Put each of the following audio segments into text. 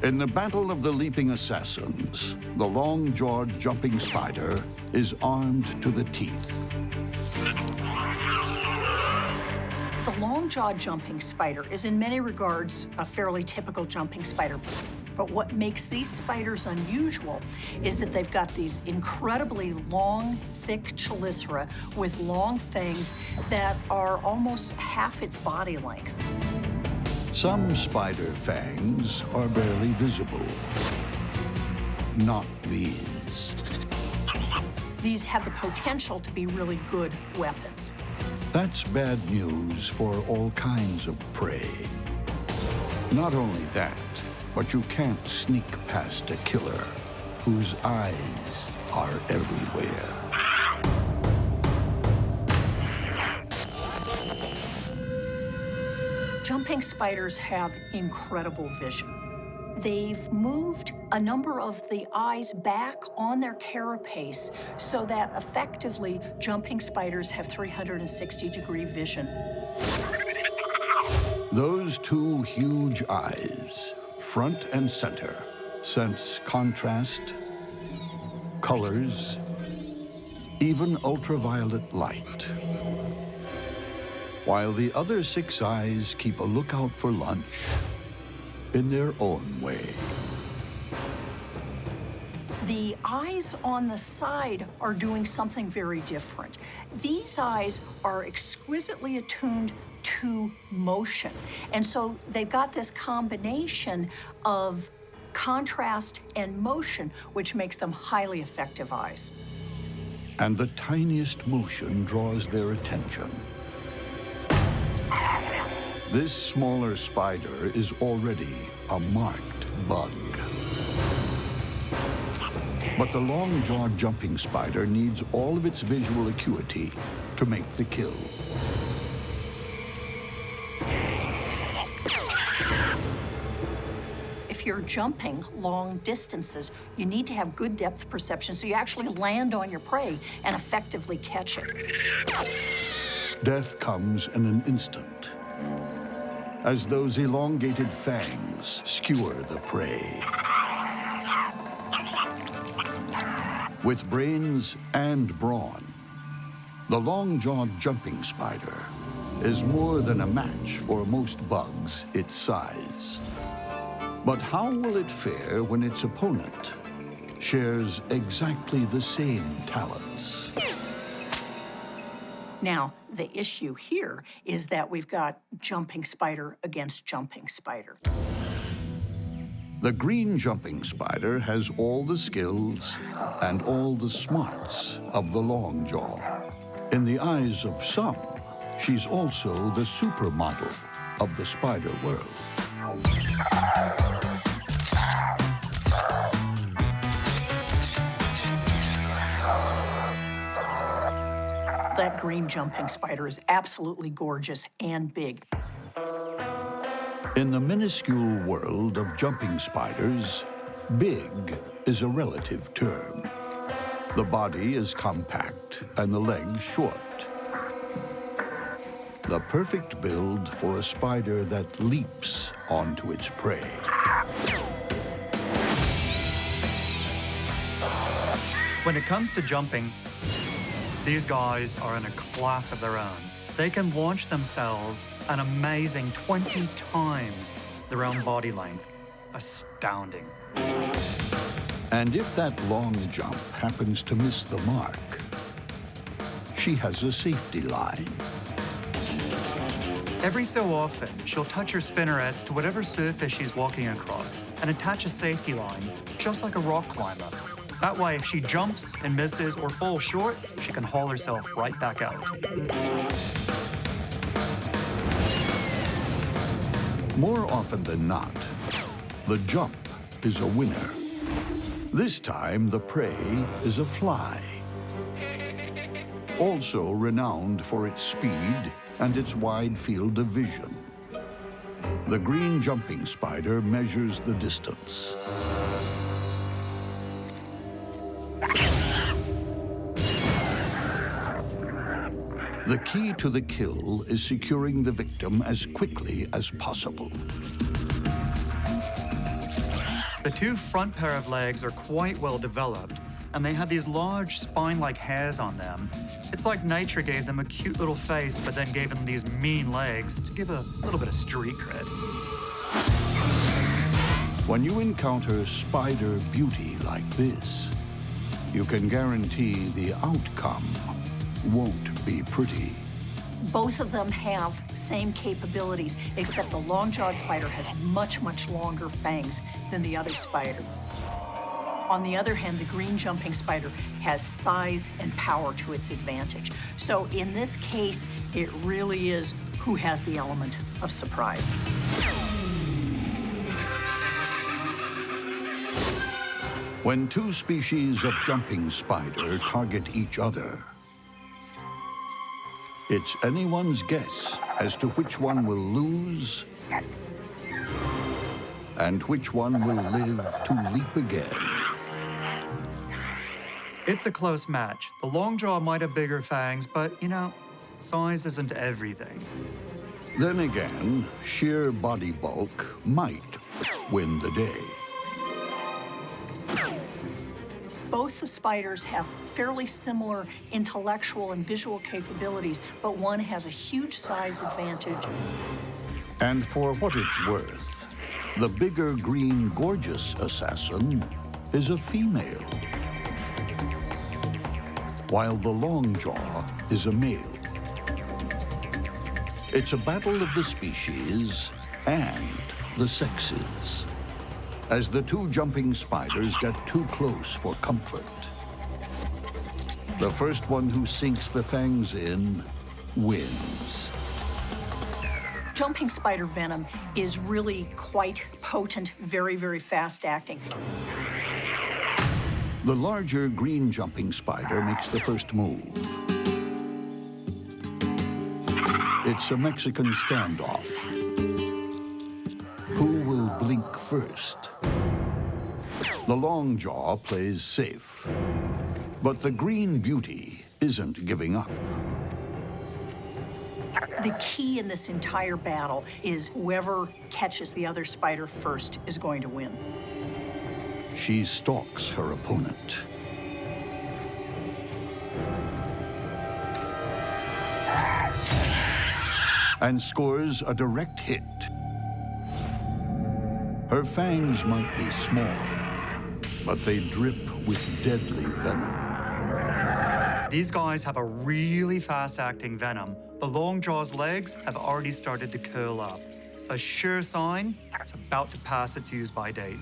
In the battle of the leaping assassins, the long-jawed jumping spider is armed to the teeth. The long-jawed jumping spider is in many regards a fairly typical jumping spider. But what makes these spiders unusual is that they've got these incredibly long, thick chelicera with long fangs that are almost half its body length. Some spider fangs are barely visible. Not these. These have the potential to be really good weapons. That's bad news for all kinds of prey. Not only that, but you can't sneak past a killer whose eyes are everywhere. Jumping spiders have incredible vision. They've moved a number of the eyes back on their carapace so that effectively jumping spiders have 360-degree vision. Those two huge eyes, front and center, sense contrast, colors, even ultraviolet light. While the other 6 eyes keep a lookout for lunch in their own way. The eyes on the side are doing something very different. These eyes are exquisitely attuned to motion. And so they've got this combination of contrast and motion, which makes them highly effective eyes. And the tiniest motion draws their attention. This smaller spider is already a marked bug. But the long-jawed jumping spider needs all of its visual acuity to make the kill. If you're jumping long distances, you need to have good depth perception so you actually land on your prey and effectively catch it. Death comes in an instant, as those elongated fangs skewer the prey. With brains and brawn, the long-jawed jumping spider is more than a match for most bugs its size. But how will it fare when its opponent shares exactly the same talents? Now, the issue here is that we've got jumping spider against jumping spider. The green jumping spider has all the skills and all the smarts of the long jaw. In the eyes of some, she's also the supermodel of the spider world. That green jumping spider is absolutely gorgeous and big. In the minuscule world of jumping spiders, big is a relative term. The body is compact and the legs short. The perfect build for a spider that leaps onto its prey. When it comes to jumping, these guys are in a class of their own. They can launch themselves an amazing 20 times their own body length. Astounding. And if that long jump happens to miss the mark, she has a safety line. Every so often, she'll touch her spinnerets to whatever surface she's walking across and attach a safety line, just like a rock climber. That way, if she jumps and misses or falls short, she can haul herself right back out. More often than not, the jump is a winner. This time, the prey is a fly. Also renowned for its speed and its wide field of vision. The green jumping spider measures the distance. The key to the kill is securing the victim as quickly as possible. The two front pair of legs are quite well developed, and they have these large spine-like hairs on them. It's like nature gave them a cute little face, but then gave them these mean legs to give a little bit of street cred. When you encounter spider beauty like this, you can guarantee the outcome won't be pretty. Both of them have same capabilities, except the long-jawed spider has much, much longer fangs than the other spider. On the other hand, the green jumping spider has size and power to its advantage. So in this case, it really is who has the element of surprise. When two species of jumping spider target each other, it's anyone's guess as to which one will lose and which one will live to leap again. It's a close match. The long jaw might have bigger fangs, but, you know, size isn't everything. Then again, sheer body bulk might win the day. Both the spiders have fairly similar intellectual and visual capabilities, but one has a huge size advantage. And for what it's worth, the bigger green gorgeous assassin is a female, while the long jaw is a male. It's a battle of the species and the sexes, as the two jumping spiders get too close for comfort. The first one who sinks the fangs in wins. Jumping spider venom is really quite potent, very, very fast-acting. The larger green jumping spider makes the first move. It's a Mexican standoff. Who will blink first? The long jaw plays safe, but the green beauty isn't giving up. The key in this entire battle is whoever catches the other spider first is going to win. She stalks her opponent. And scores a direct hit. Her fangs might be small, but they drip with deadly venom. These guys have a really fast-acting venom. The long jaw's legs have already started to curl up. A sure sign it's about to pass its use-by date.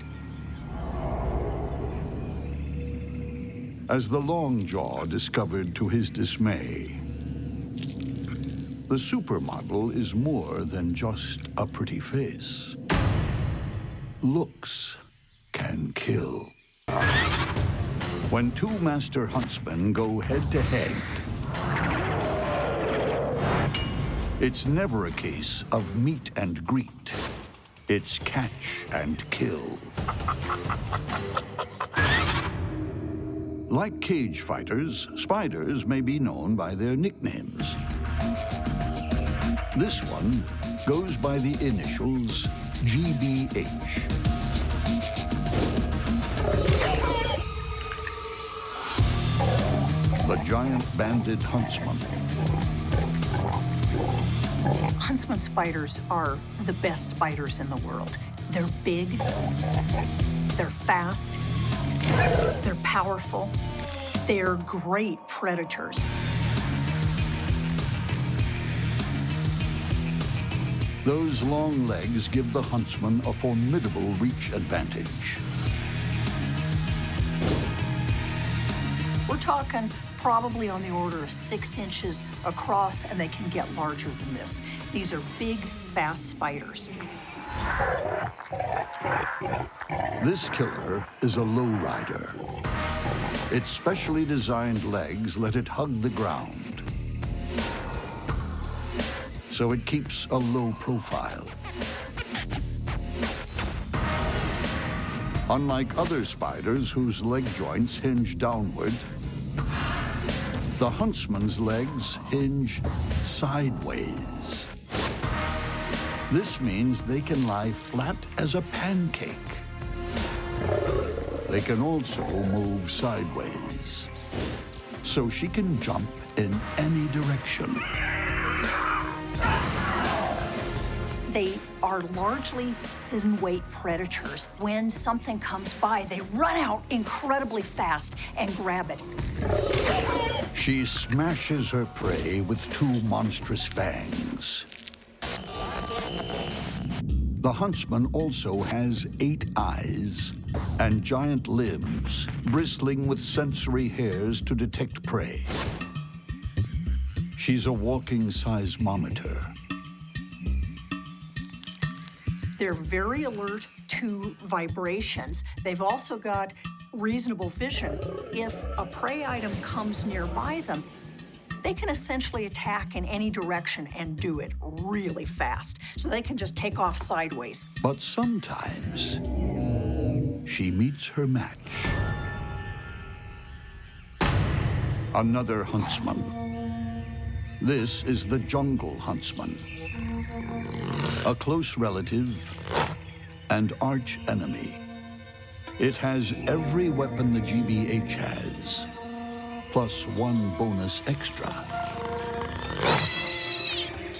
As the long jaw discovered to his dismay, the supermodel is more than just a pretty face. Looks can kill. When two master huntsmen go head-to-head, it's never a case of meet and greet. It's catch and kill. Like cage fighters, spiders may be known by their nicknames. This one goes by the initials GBH. The giant banded huntsman. Huntsman spiders are the best spiders in the world. They're big, they're fast, they're powerful, they're great predators. Those long legs give the huntsman a formidable reach advantage. We're talking probably on the order of 6 inches across, and they can get larger than this. These are big, fast spiders. This killer is a lowrider. Its specially designed legs let it hug the ground, so it keeps a low profile. Unlike other spiders whose leg joints hinge downward, the huntsman's legs hinge sideways. This means they can lie flat as a pancake. They can also move sideways, so she can jump in any direction. They are largely sit-and-wait predators. When something comes by, they run out incredibly fast and grab it. She smashes her prey with two monstrous fangs. The huntsman also has 8 eyes and giant limbs, bristling with sensory hairs to detect prey. She's a walking seismometer. They're very alert to vibrations. They've also got reasonable vision. If a prey item comes nearby them, they can essentially attack in any direction and do it really fast. So they can just take off sideways. But sometimes she meets her match. Another huntsman. This is the jungle huntsman, a close relative and arch enemy. It has every weapon the GBH has, plus 1 bonus extra.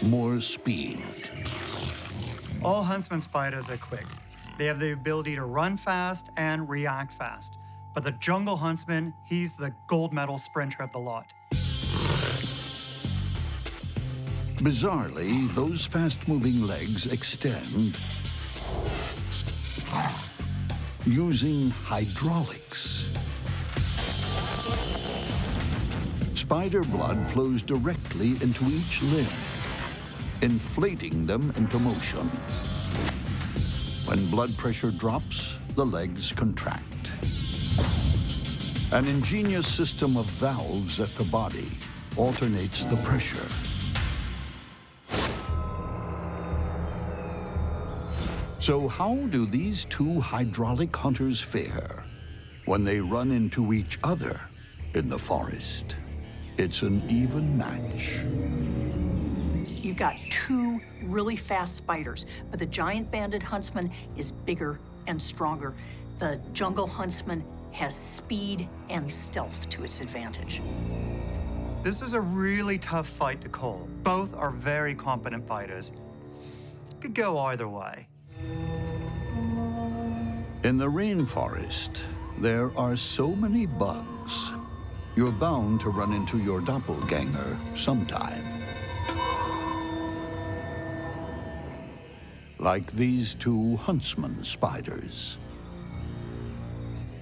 More speed. All huntsman spiders are quick. They have the ability to run fast and react fast. But the jungle huntsman, he's the gold medal sprinter of the lot. Bizarrely, those fast-moving legs extend using hydraulics. Spider blood flows directly into each limb, inflating them into motion. When blood pressure drops, the legs contract. An ingenious system of valves at the body alternates the pressure. So how do these two hydraulic hunters fare when they run into each other in the forest? It's an even match. You've got 2 really fast spiders, but the giant banded huntsman is bigger and stronger. The jungle huntsman has speed and stealth to its advantage. This is a really tough fight to call. Both are very competent fighters. Could go either way. In the rainforest, there are so many bugs. You're bound to run into your doppelganger sometime. Like these 2 huntsman spiders.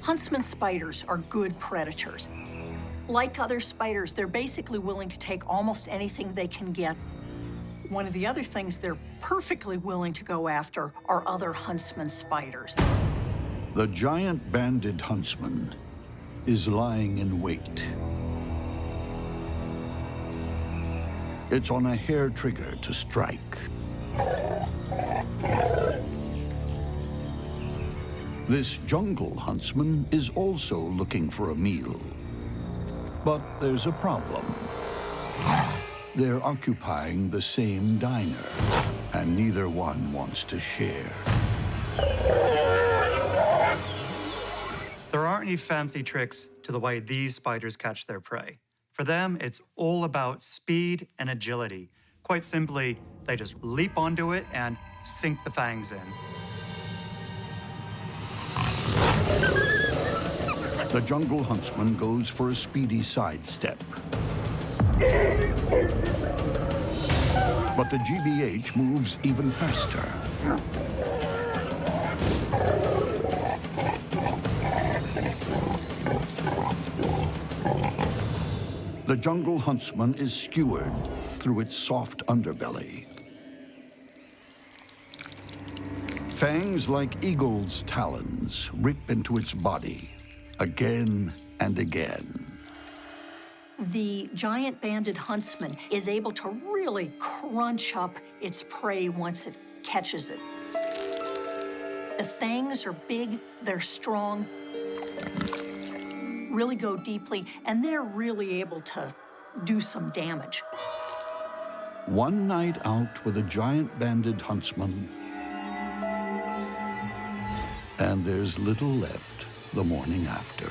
Huntsman spiders are good predators. Like other spiders, they're basically willing to take almost anything they can get. One of the other things they're perfectly willing to go after are other huntsman spiders. The giant banded huntsman is lying in wait. It's on a hair trigger to strike. This jungle huntsman is also looking for a meal. But there's a problem. They're occupying the same diner, and neither one wants to share. There aren't any fancy tricks to the way these spiders catch their prey. For them, it's all about speed and agility. Quite simply, they just leap onto it and sink the fangs in. The jungle huntsman goes for a speedy sidestep. But the GBH moves even faster. The jungle huntsman is skewered through its soft underbelly. Fangs like eagle's talons rip into its body again and again. The giant banded huntsman is able to really crunch up its prey once it catches it. The fangs are big, they're strong, really go deeply, and they're really able to do some damage. One night out with a giant banded huntsman, and there's little left the morning after.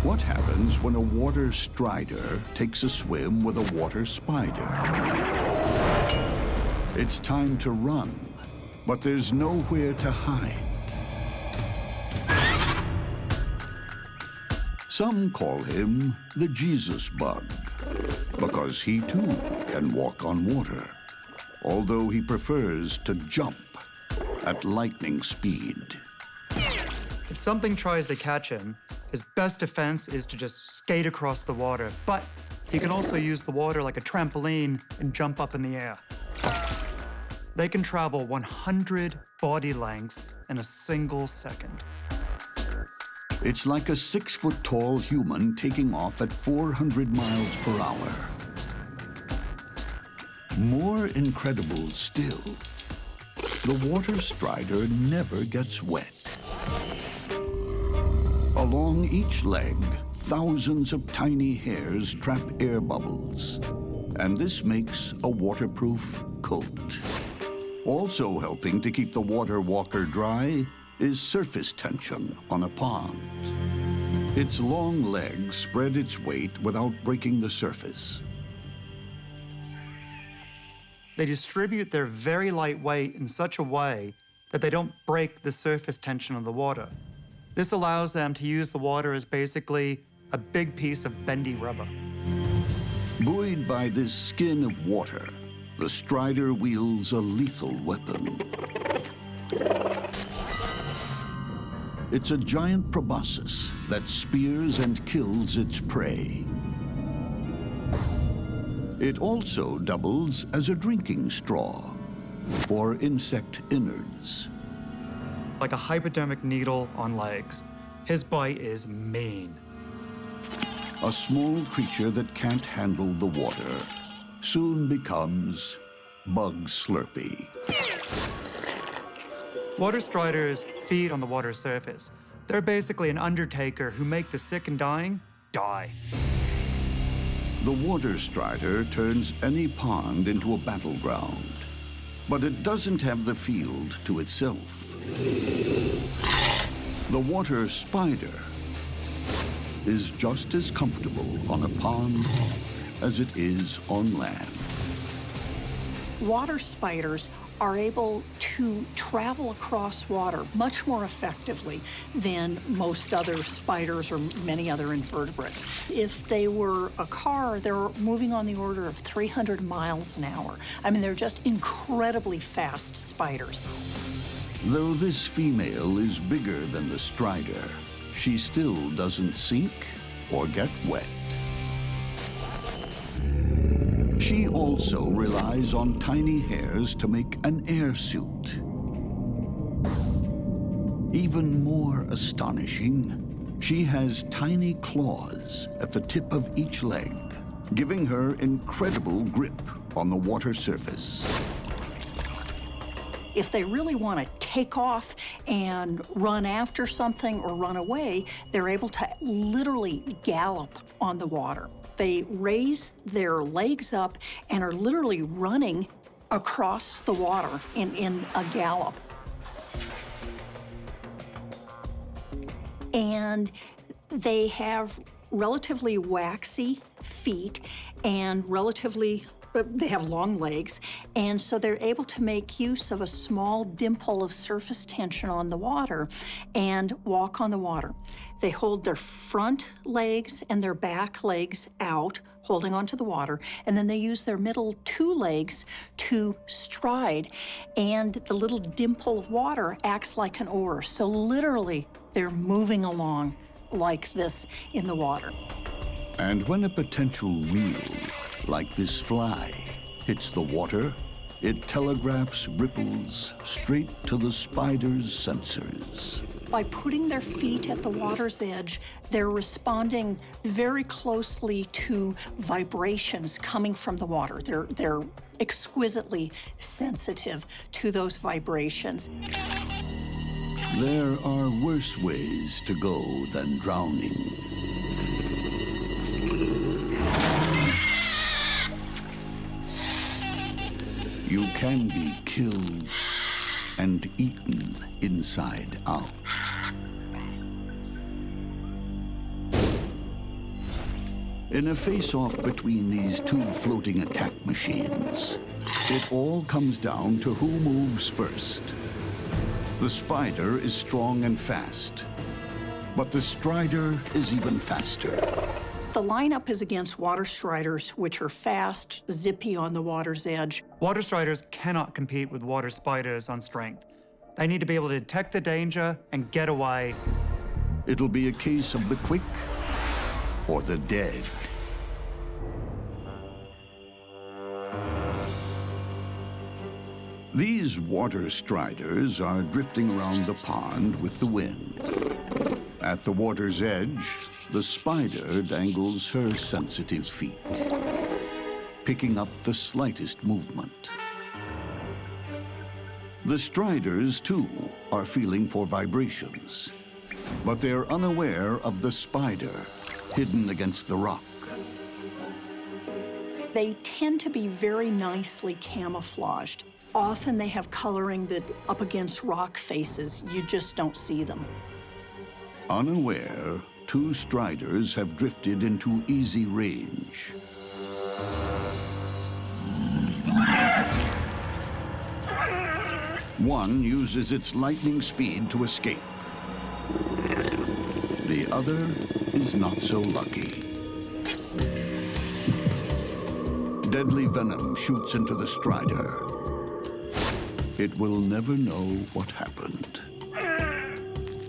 What happens when a water strider takes a swim with a water spider? It's time to run, but there's nowhere to hide. Some call him the Jesus bug, because he too can walk on water, although he prefers to jump at lightning speed. If something tries to catch him, his best defense is to just skate across the water, but he can also use the water like a trampoline and jump up in the air. They can travel 100 body lengths in a single second. It's like a 6-foot-tall human taking off at 400 miles per hour. More incredible still, the water strider never gets wet. Along each leg, thousands of tiny hairs trap air bubbles, and this makes a waterproof coat. Also helping to keep the water walker dry is surface tension on a pond. Its long legs spread its weight without breaking the surface. They distribute their very light weight in such a way that they don't break the surface tension of the water. This allows them to use the water as basically a big piece of bendy rubber. Buoyed by this skin of water, the strider wields a lethal weapon. It's a giant proboscis that spears and kills its prey. It also doubles as a drinking straw for insect innards. Like a hypodermic needle on legs. His bite is mean. A small creature that can't handle the water soon becomes Bug Slurpee. Water striders feed on the water surface. They're basically an undertaker who make the sick and dying die. The water strider turns any pond into a battleground, but it doesn't have the field to itself. The water spider is just as comfortable on a pond as it is on land. Water spiders are able to travel across water much more effectively than most other spiders or many other invertebrates. If they were a car, they're moving on the order of 300 miles an hour. I mean, they're just incredibly fast spiders. Though this female is bigger than the strider, she still doesn't sink or get wet. She also relies on tiny hairs to make an air suit. Even more astonishing, she has tiny claws at the tip of each leg, giving her incredible grip on the water surface. If they really want to take off and run after something or run away, they're able to literally gallop on the water. They raise their legs up and are literally running across the water in a gallop. And they have relatively waxy feet and they have long legs, and so they're able to make use of a small dimple of surface tension on the water and walk on the water. They hold their front legs and their back legs out, holding onto the water, and then they use their middle two legs to stride, and the little dimple of water acts like an oar. So literally, they're moving along like this in the water. And when a potential reel, like this fly, hits the water, it telegraphs ripples straight to the spider's sensors. By putting their feet at the water's edge, they're responding very closely to vibrations coming from the water. They're exquisitely sensitive to those vibrations. There are worse ways to go than drowning. can be killed and eaten inside out. In a face-off between these two floating attack machines, it all comes down to who moves first. The spider is strong and fast, but the strider is even faster. The lineup is against water striders, which are fast, zippy on the water's edge. Water striders cannot compete with water spiders on strength. They need to be able to detect the danger and get away. It'll be a case of the quick or the dead. These water striders are drifting around the pond with the wind. At the water's edge, the spider dangles her sensitive feet, picking up the slightest movement. The striders, too, are feeling for vibrations, but they're unaware of the spider hidden against the rock. They tend to be very nicely camouflaged. Often they have coloring that up against rock faces, you just don't see them. Unaware, two striders have drifted into easy range. One uses its lightning speed to escape. The other is not so lucky. Deadly venom shoots into the strider. It will never know what happened.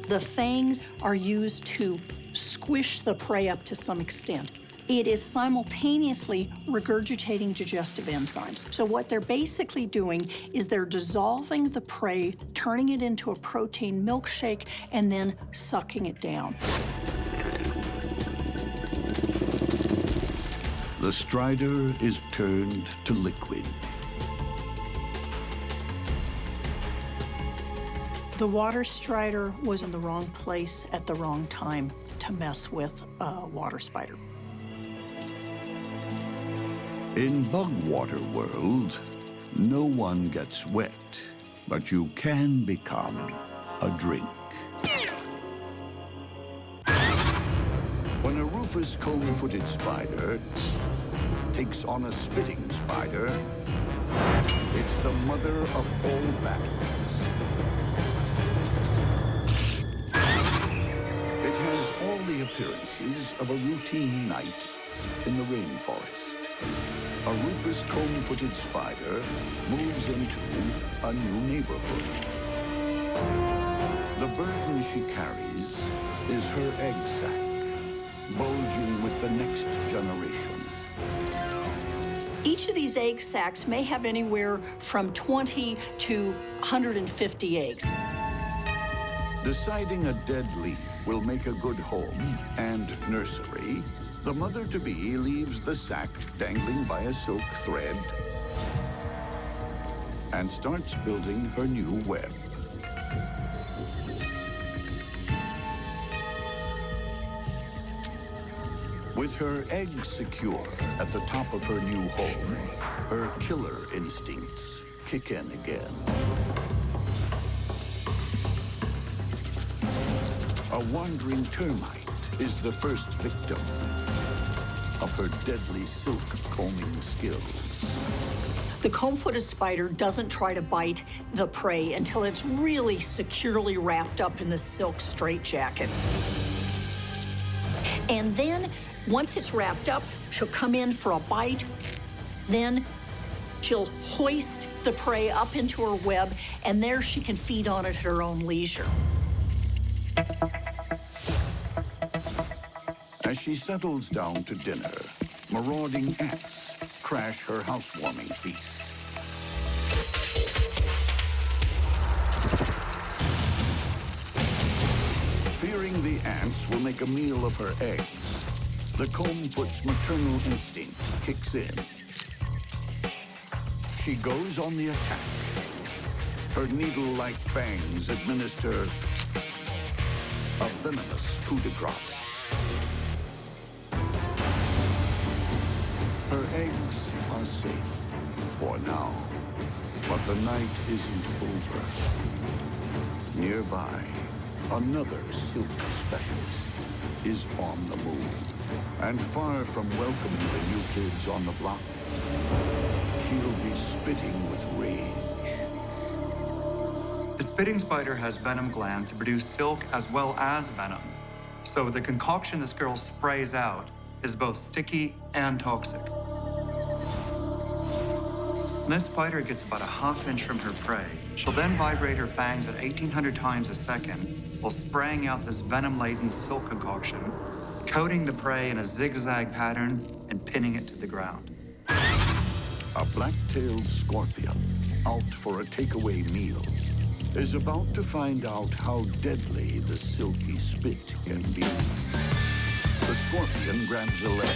The fangs are used to squish the prey up to some extent. It is simultaneously regurgitating digestive enzymes. So what they're basically doing is they're dissolving the prey, turning it into a protein milkshake, and then sucking it down. The strider is turned to liquid. The water strider was in the wrong place at the wrong time to mess with a water spider. In bug water world, no one gets wet, but you can become a drink. When a rufous comb-footed spider takes on a spitting spider, it's the mother of all battles. It has all the appearances of a routine night in the rainforest. A rufous comb-footed spider moves into a new neighborhood. The burden she carries is her egg sac, bulging with the next generation. Each of these egg sacs may have anywhere from 20 to 150 eggs. Deciding a dead leaf will make a good home and nursery, the mother-to-be leaves the sac dangling by a silk thread and starts building her new web. With her eggs secure at the top of her new home, her killer instincts kick in again. A wandering termite is the first victim of her deadly silk combing skills. The comb-footed spider doesn't try to bite the prey until it's really securely wrapped up in the silk straitjacket. And then, once it's wrapped up, she'll come in for a bite. Then she'll hoist the prey up into her web, and there she can feed on it at her own leisure. As she settles down to dinner, marauding ants crash her housewarming feast. Fearing the ants will make a meal of her eggs, the combfoot's maternal instinct kicks in. She goes on the attack. Her needle-like fangs administer a venomous coup de grace. Her eggs are safe for now. But the night isn't over. Nearby, another silk specialist is on the move. And far from welcoming the new kids on the block, she'll be spitting with rage. The spitting spider has venom glands to produce silk as well as venom. So the concoction this girl sprays out is both sticky and toxic. When this spider gets about a half inch from her prey, she'll then vibrate her fangs at 1,800 times a second while spraying out this venom-laden silk concoction, coating the prey in a zigzag pattern and pinning it to the ground. A black-tailed scorpion, out for a takeaway meal, is about to find out how deadly the silky spit can be. The scorpion grabs a leg.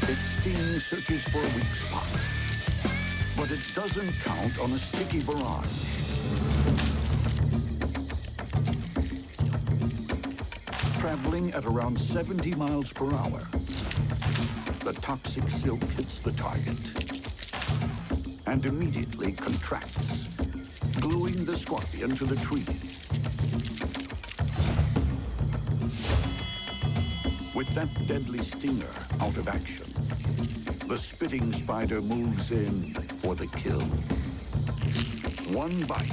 Its sting searches for a weak spot, but it doesn't count on a sticky barrage. Traveling at around 70 miles per hour, the toxic silk hits the target and immediately contracts, gluing the scorpion to the tree. With that deadly stinger out of action, the spitting spider moves in for the kill. One bite,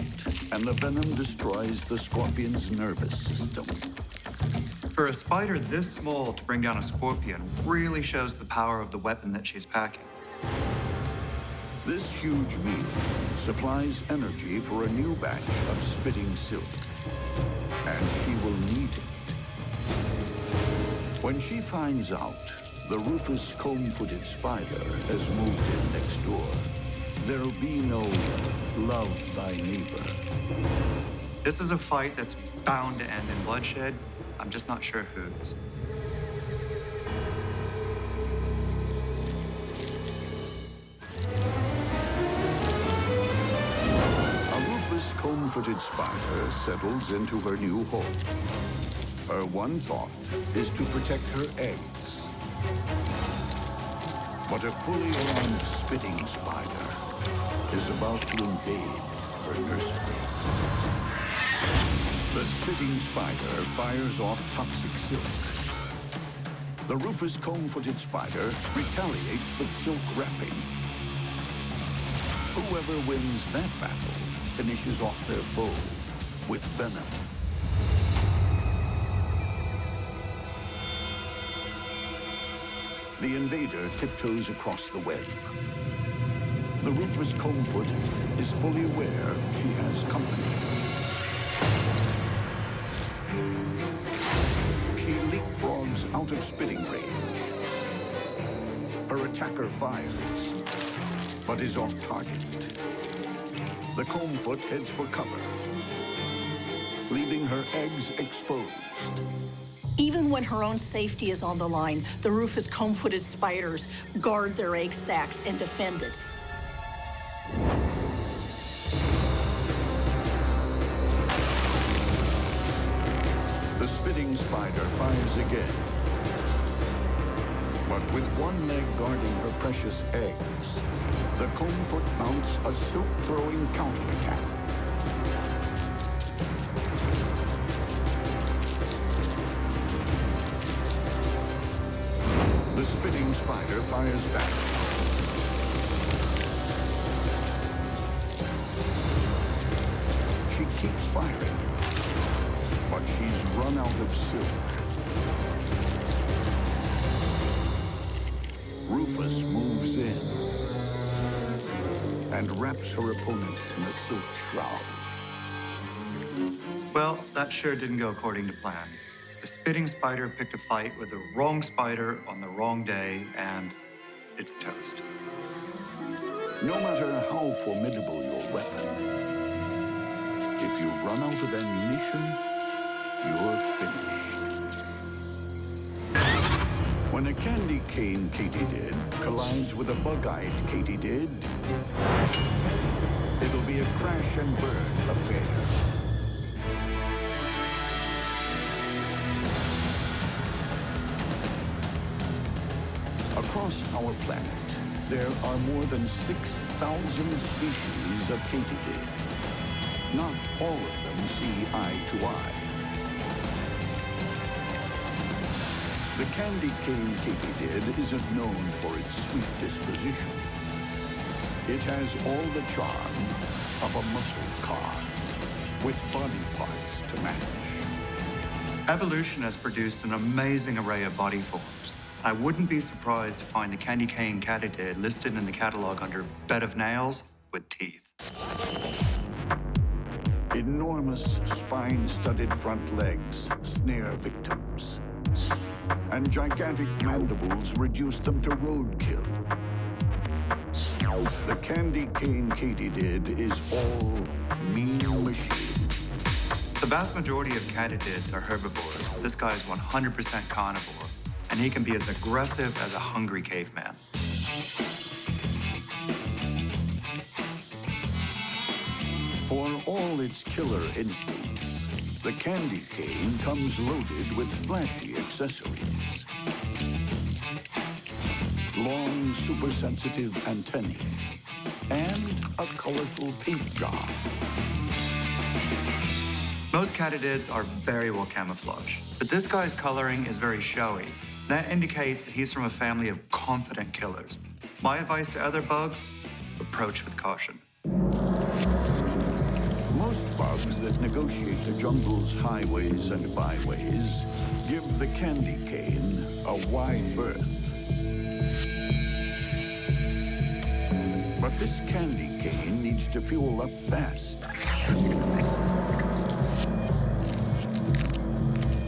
and the venom destroys the scorpion's nervous system. For a spider this small to bring down a scorpion really shows the power of the weapon that she's packing. This huge meal supplies energy for a new batch of spitting silk, and she will need it. When she finds out the rufous comb-footed spider has moved in next door, there'll be no love thy neighbor. This is a fight that's bound to end in bloodshed. I'm just not sure whose. Comb-footed spider settles into her new home. Her one thought is to protect her eggs. But a fully armed spitting spider is about to invade her nursery. The spitting spider fires off toxic silk. The rufous comb-footed spider retaliates with silk wrapping. Whoever wins that battle finishes off their foe with venom. The invader tiptoes across the web. The rufous combfoot is fully aware she has company. She leapfrogs out of spitting range. Her attacker fires, but is off target. The combfoot heads for cover, leaving her eggs exposed. Even when her own safety is on the line, the rufous comb-footed spiders guard their egg sacs and defend it. The spitting spider fires again, but with one leg guarding her precious eggs, the combfoot mounts a silk-throwing counterattack. The spitting spider fires back. She keeps firing, but she's run out of silk. Rufus moves in and wraps her opponent in a silk shroud. Well, that sure didn't go according to plan. The spitting spider picked a fight with the wrong spider on the wrong day, and it's toast. No matter how formidable your weapon, if you run out of ammunition, you're finished. When a candy cane katydid collides with a bug-eyed katydid, it'll be a crash and burn affair. Across our planet, there are more than 6,000 species of katydid. Not all of them see eye to eye. The candy cane katydid isn't known for its sweet disposition. It has all the charm of a muscle car, with body parts to match. Evolution has produced an amazing array of body forms. I wouldn't be surprised to find the candy cane katydid listed in the catalog under bed of nails with teeth. Enormous spine-studded front legs snare victims, and gigantic mandibles reduce them to roadkill. The candy cane katydid is all mean machine. The vast majority of katydids are herbivores. This guy is 100% carnivore, and he can be as aggressive as a hungry caveman. For all its killer instincts, the candy cane comes loaded with flashy accessories. Long, super-sensitive antennae, and a colorful paint job. Most katydids are very well camouflaged, but this guy's coloring is very showy. That indicates that he's from a family of confident killers. My advice to other bugs, approach with caution. Most bugs that negotiate the jungle's highways and byways give the candy cane a wide berth. But this candy cane needs to fuel up fast.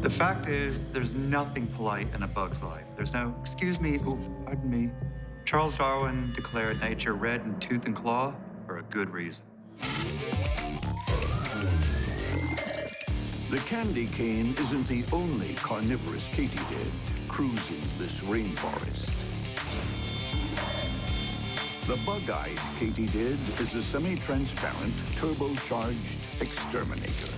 The fact is, there's nothing polite in a bug's life. There's no, excuse me, oh, pardon me. Charles Darwin declared nature red in tooth and claw for a good reason. The candy cane isn't the only carnivorous katydid cruising this rainforest. The bug-eyed katydid is a semi-transparent, turbocharged exterminator.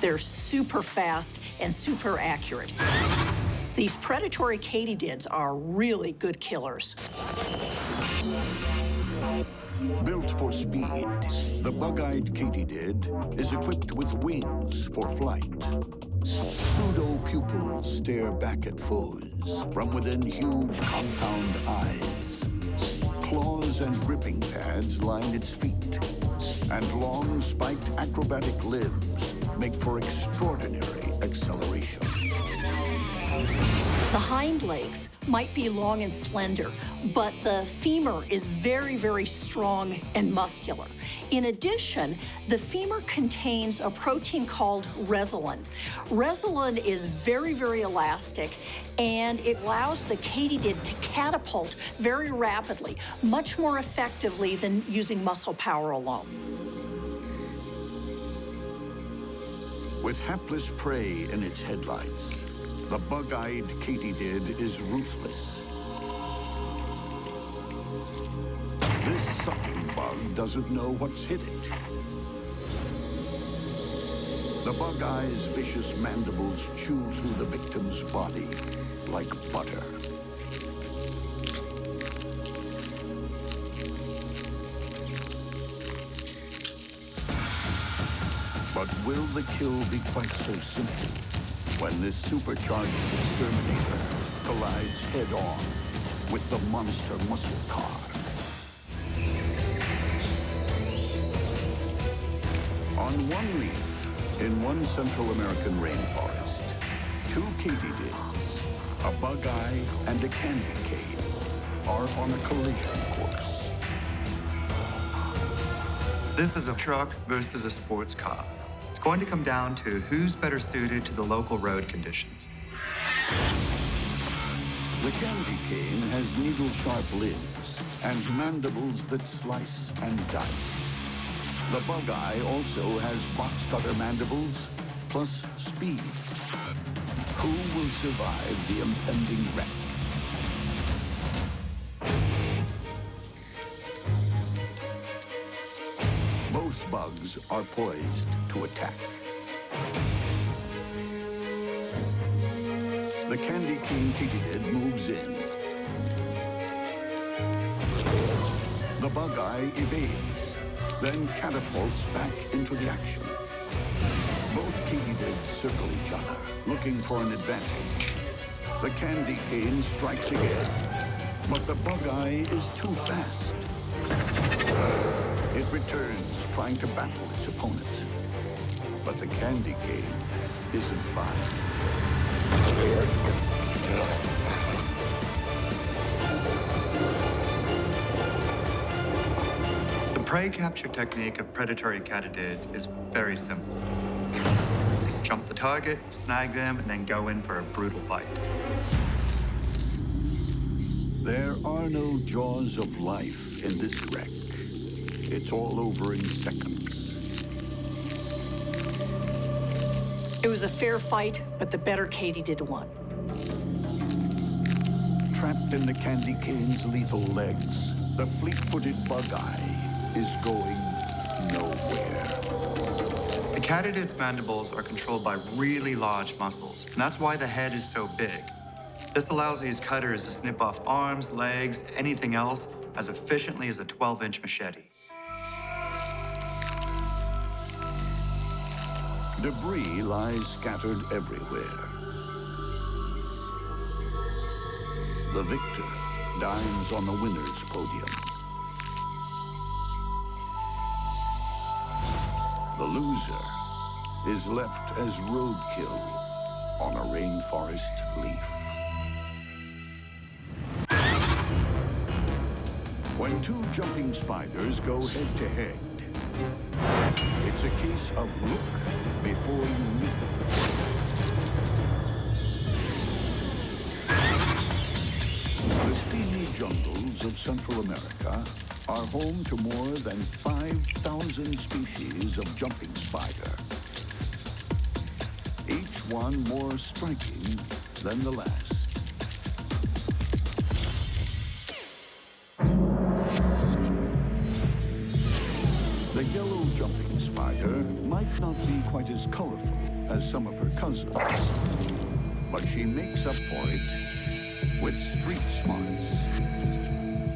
They're super fast and super accurate. These predatory katydids are really good killers. Built for speed, the bug-eyed katydid is equipped with wings for flight. Pseudo-pupils stare back at foes from within huge compound eyes. Claws and gripping pads line its feet, and long spiked acrobatic limbs make for extraordinary acceleration. The hind legs might be long and slender, but the femur is very, very strong and muscular. In addition, the femur contains a protein called resolin. Resolin is very, very elastic, and it allows the katydid to catapult very rapidly, much more effectively than using muscle power alone. With hapless prey in its headlights, the bug-eyed katydid is ruthless. This sucking bug doesn't know what's hit it. The bug-eye's vicious mandibles chew through the victim's body like butter. But will the kill be quite so simple when this supercharged exterminator collides head-on with the monster muscle car? On one leaf, in one Central American rainforest, two katydids, a bug-eye and a candy cane, are on a collision course. This is a truck versus a sports car. It's going to come down to who's better suited to the local road conditions. The candy cane has needle-sharp limbs and mandibles that slice and dice. The bug-eye also has box-cutter mandibles, plus speed. Who will survive the impending wreck? Both bugs are poised to attack. The candy cane katydid moves in. The bug-eye evades, then catapults back into the action. Both katydids circle each other, looking for an advantage. The candy cane strikes again, but the bug-eye is too fast. It returns, trying to battle its opponent. But the candy cane isn't fine. The prey capture technique of predatory katydids is very simple. Jump the target, snag them, and then go in for a brutal bite. There are no jaws of life in this wreck. It's all over in seconds. It was a fair fight, but the better katydid won. Trapped in the candy cane's lethal legs, the fleet-footed bug-eye is going nowhere. The katydid's mandibles are controlled by really large muscles, and that's why the head is so big. This allows these cutters to snip off arms, legs, anything else as efficiently as a 12-inch machete. Debris lies scattered everywhere. The victor dines on the winner's podium. The loser is left as roadkill on a rainforest leaf. When two jumping spiders go head-to-head, it's a case of look before you leap. The steamy jungles of Central America are home to more than 5,000 species of jumping spider, each one more striking than the last. The yellow jumping spider might not be quite as colorful as some of her cousins, but she makes up for it with street smarts.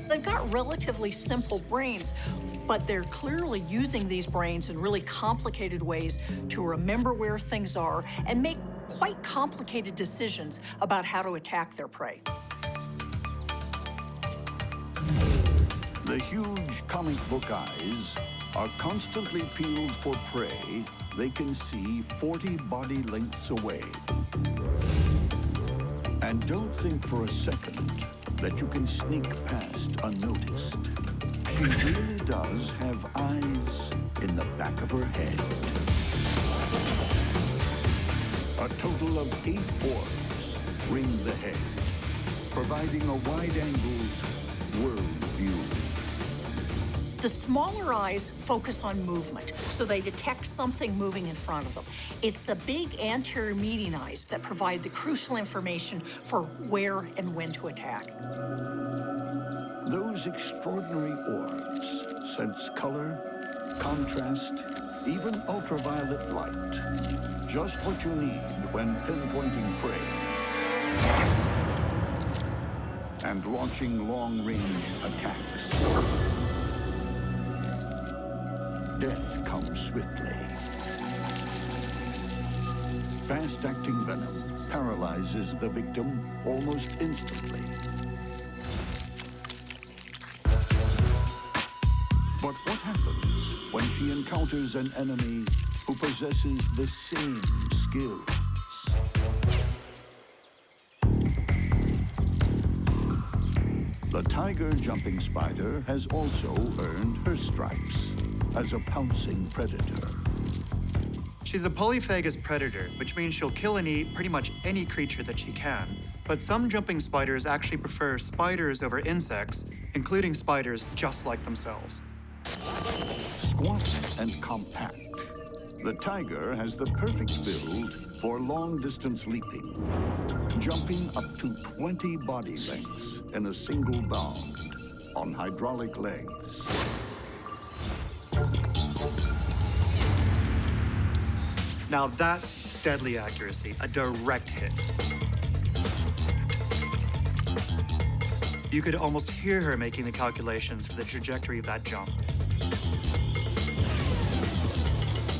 They've got relatively simple brains, but they're clearly using these brains in really complicated ways to remember where things are and make quite complicated decisions about how to attack their prey. The huge comic book eyes are constantly peeled for prey they can see 40 body lengths away. And don't think for a second that you can sneak past unnoticed. She really does have eyes in the back of her head. A total of 8 orbs ring the head, providing a wide-angled world view. The smaller eyes focus on movement, so they detect something moving in front of them. It's the big anterior median eyes that provide the crucial information for where and when to attack. Those extraordinary orbs sense color, contrast, even ultraviolet light. Just what you need when pinpointing prey and launching long-range attacks. Death comes swiftly. Fast-acting venom paralyzes the victim almost instantly. But what happens when she encounters an enemy who possesses the same skills? The tiger jumping spider has also earned her stripes as a pouncing predator. She's a polyphagous predator, which means she'll kill and eat pretty much any creature that she can. But some jumping spiders actually prefer spiders over insects, including spiders just like themselves. Squat and compact, the tiger has the perfect build for long-distance leaping, jumping up to 20 body lengths in a single bound on hydraulic legs. Now that's deadly accuracy, a direct hit. You could almost hear her making the calculations for the trajectory of that jump.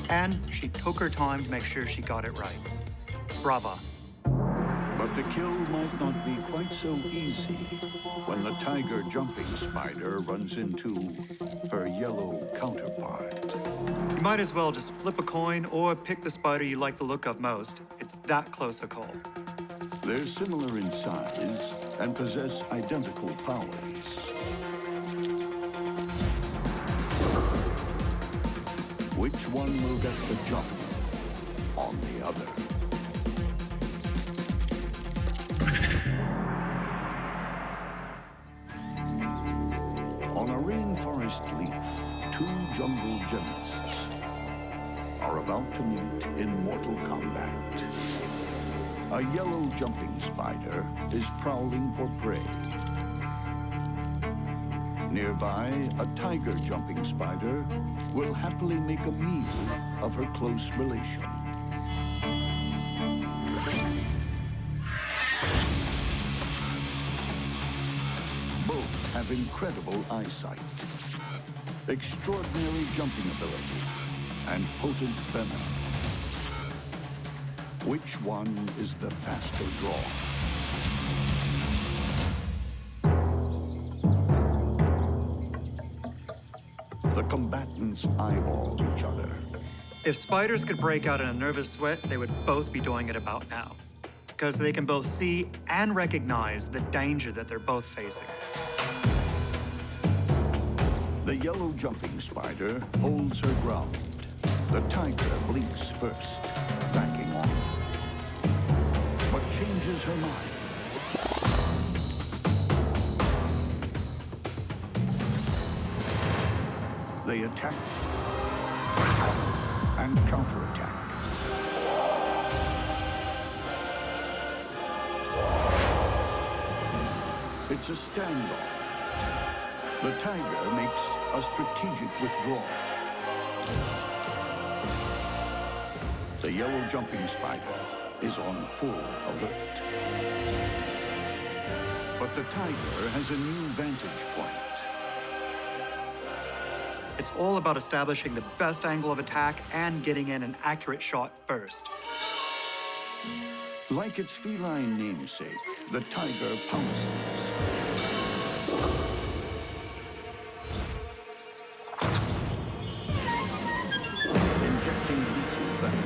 And she took her time to make sure she got it right. Brava. But the kill might not be quite so easy when the tiger jumping spider runs into her yellow counterpart. You might as well just flip a coin or pick the spider you like the look of most. It's that close a call. They're similar in size and possess identical powers. Which one will get the jump on the other? On a rainforest leaf, two jungle gymnasts are about to meet in mortal combat. A yellow jumping spider is prowling for prey. Nearby, a tiger jumping spider will happily make a meal of her close relation. Both have incredible eyesight, extraordinary jumping ability, and potent venom. Which one is the faster draw? The combatants eyeball each other. If spiders could break out in a nervous sweat, they would both be doing it about now. Because they can both see and recognize the danger that they're both facing. The yellow jumping spider holds her ground. The tiger blinks first, backing off, but changes her mind. They attack and counterattack. It's a standoff. The tiger makes a strategic withdrawal. The yellow jumping spider is on full alert. But the tiger has a new vantage point. It's all about establishing the best angle of attack and getting in an accurate shot first. Like its feline namesake, the tiger pounces. Injecting lethal venom.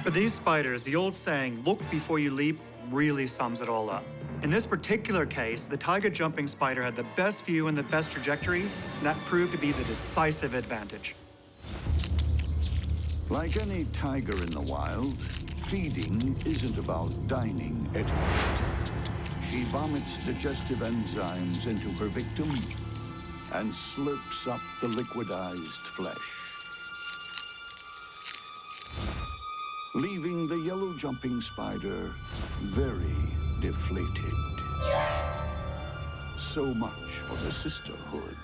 For these spiders, the old saying, "Look before you leap," really sums it all up. In this particular case, the tiger jumping spider had the best view and the best trajectory, and that proved to be the decisive advantage. Like any tiger in the wild, feeding isn't about dining etiquette. She vomits digestive enzymes into her victim and slurps up the liquidized flesh, leaving the yellow jumping spider very deflated. So much for the sisterhood.